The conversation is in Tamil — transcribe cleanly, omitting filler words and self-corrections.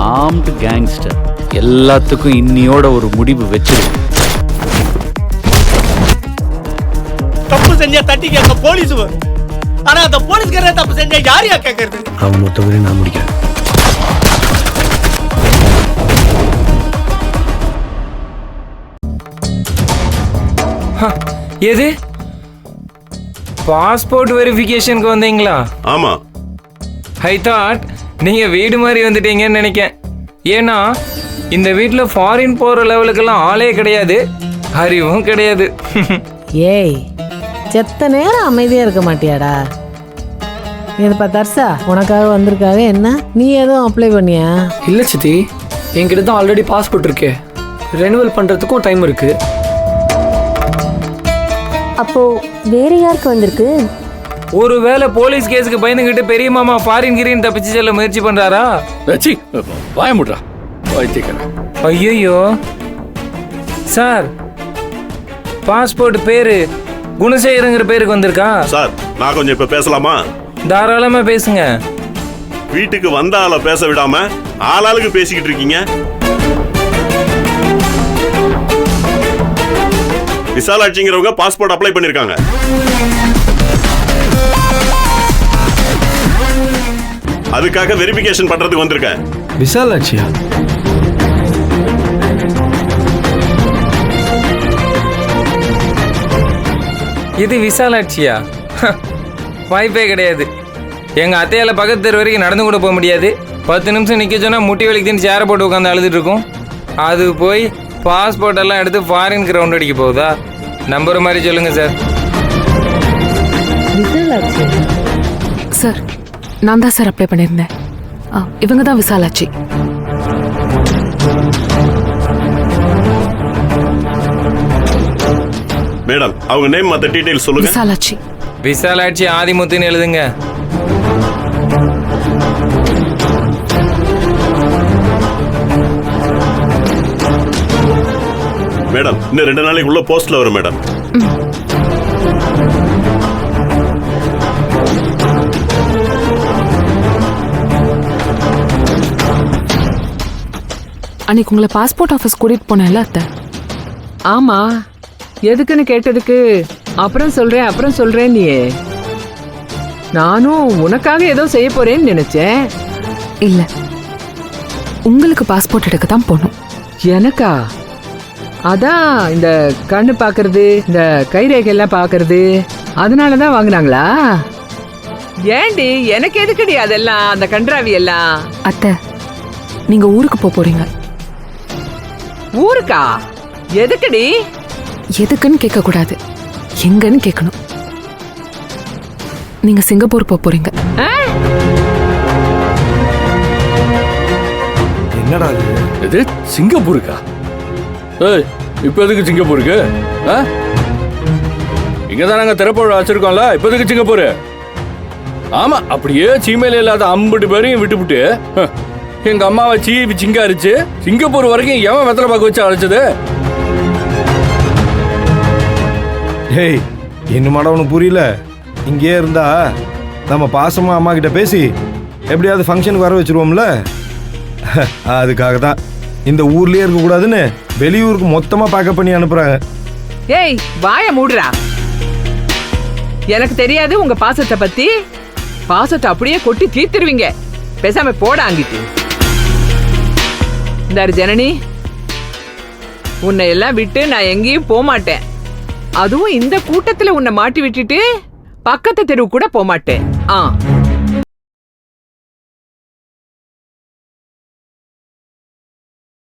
Armed gangster. எல்லாத்துக்கும் இன்னியோட ஒரு முடிவு வச்சிருக்கோம். தப்பு செஞ்சா தட்டி கேட்க போலீஸ் வரும். ஆனா அந்த போலீஸ்காரே தப்பு செஞ்சா யாரையா கேட்கறது? அவன் மொத்தமே நான் முடிக்கிறேன். எது பாஸ்போர்ட் வெரிஃபிகேஷனுக்கு வந்தீங்களா? ஆமா. ஐ தாட் நீங்க வீடு மாதிரி வந்துட்டீங்கன்னு நினைக்கேன். ஏன்னா இந்த வீட்டில் ஃபாரின் போற லெவலுக்கெல்லாம் ஆளே கிடையாது, அறிவும் கிடையாது. ஏய், செத்த நேரம் அமைதியா இருக்க மாட்டியாடா? இதுப்பா தர்சா, உனக்காக வந்திருக்காங்க. என்ன நீ எதுவும் அப்ளை பண்ணியா? இல்லை சித்தி, என்கிட்ட தான் ஆல்ரெடி பாஸ்போர்ட் இருக்கு. ரெனுவல் பண்ணுறதுக்கும் டைம் இருக்கு. அப்போ வேற யாருக்கு வந்திருக்கு? ஒருவேளை போலீஸ் கேஸுக்கு பயந்துகிட்டு பெரிய மாமா ஃபாரின் கிரீன் தப்பிச்சு செல்ல முயற்சி பண்றாரா? வாயமுட்றா. ஐயோ சார், பாஸ்போர்ட் பேரு குணசேகரங்கிற பேருக்கு வந்திருக்கா? சார், நான் கொஞ்சம் இப்ப பேசலாமா? தாராளமா பேசுங்க. வீட்டுக்கு வந்த ஆளை பேச விடாம ஆளாளுக்கு பேசிக்கிட்டு இருக்கீங்க. விசாலாட்சிங்கிறவங்க பாஸ்போர்ட் அப்ளை பண்ணிருக்காங்க. அதுக்காக வெரிஃபிகேஷன் பண்றதுக்கு வந்திருக்கேன். விசாலாட்சியா? இது விசாலாட்சியா? வாய்ப்பே கிடையாது. எங்க அத்தையால பக்கத்து தெரு வரைக்கும் நடந்து கூட போக முடியாது. 10 நிமிஷம் நிக்க சொன்னா முட்டி வலிக்குதுன்னு சேரை போட்டு உட்காந்து அழுதுட்டு இருக்கும். அது போய் பாஸ்போர்ட் எல்லாம் எடுத்து ஃபாரின் கிரவுண்ட் அடிக்க போகுதா? நம்புற மாதிரி சொல்லுங்க சார். சார், நான் தான் சார் அப்ளை பண்ணியிருந்தேன். இவங்க தான் விசாலாட்சி. மேடம், அவங்க நேம் மத்த டீடைல்ஸ் சொல்லுங்க. விசாலாட்சி. விசாலாட்சி ஆதிமுத்துன்னு எழுதுங்க. மேடம், இன்னும் 2 நாளைக்கு உள்ள போஸ்ட்ல வரும் மேடம். அன்னைக்கு உங்களை பாஸ்போர்ட் ஆஃபீஸ் கூட்டிட்டு போனேன்ல அத்தை? ஆமா, எதுக்குன்னு கேட்டதுக்கு அப்புறம் சொல்றேன் நீ. நானும் உனக்காக ஏதோ செய்ய போறேன்னு நினைச்சேன். இல்ல, உங்களுக்கு பாஸ்போர்ட் எடுக்க தான் போனோம். எனக்கா? அதான் இந்த கண்ணு பாக்குறது, இந்த கைரேகை எல்லாம் பாக்குறது, அதனாலதான் வாங்கினாங்களா? ஏண்டி, எனக்கு எதுக்குடி அதெல்லாம், அந்த கன்றாவி எல்லாம்? அத்தை, நீங்க ஊருக்கு போறீங்க. ஊருக்கா? எதுக்குடி? எதுக்குன்னு கேட்க கூடாது, எங்கன்னு கேட்கணும். நீங்க சிங்கப்பூர் போறீங்க. என்னடா இது? சிங்கப்பூருக்கா? ஏய், இப்போ எதுக்கு சிங்கப்பூருக்கு? இங்கதான் நாங்க திறப்பழம் வச்சிருக்கோம்ல, இப்போ எதுக்கு சிங்கப்பூர்? ஆமா, அப்படியே சீமையில இல்லாத 50 பேரையும் விட்டுவிட்டு எங்க அம்மாவை சிங்காரிச்சு சிங்கப்பூர் வரைக்கும் எவன் வெத்தலை பாக்க வச்சு அழைச்சது? டேய், இன்னுமாடா உனக்கு புரியல? இங்கேயே இருந்தா நம்ம பாசமா அம்மா கிட்ட பேசி எப்படியாவது ஃபங்க்ஷனுக்கு வர வச்சிருவோம்ல. அதுக்காக தான் இந்த ஊர்லயே இருக்க கூடாதுன்னு வெளியூருக்கு மொத்தமா பேக்கப் பண்ணி அனுப்புறாங்க. ஏய், வாய மூடுறா. எனக்கு தெரியாது உங்க பாசத்தை பத்தி. பாசத்தை அப்படியே கொட்டி தீர்த்துருவீங்க. பேசாம போட அங்கிட்டு. இந்த ஜனனி, உன்னை எல்லாம் விட்டு நான் எங்கேயும் போக மாட்டேன். அதுவும் இந்த கூட்டத்துல உன்னை மாட்டி விட்டுட்டு பக்கத்து தெருவு கூட போக மாட்டேன்.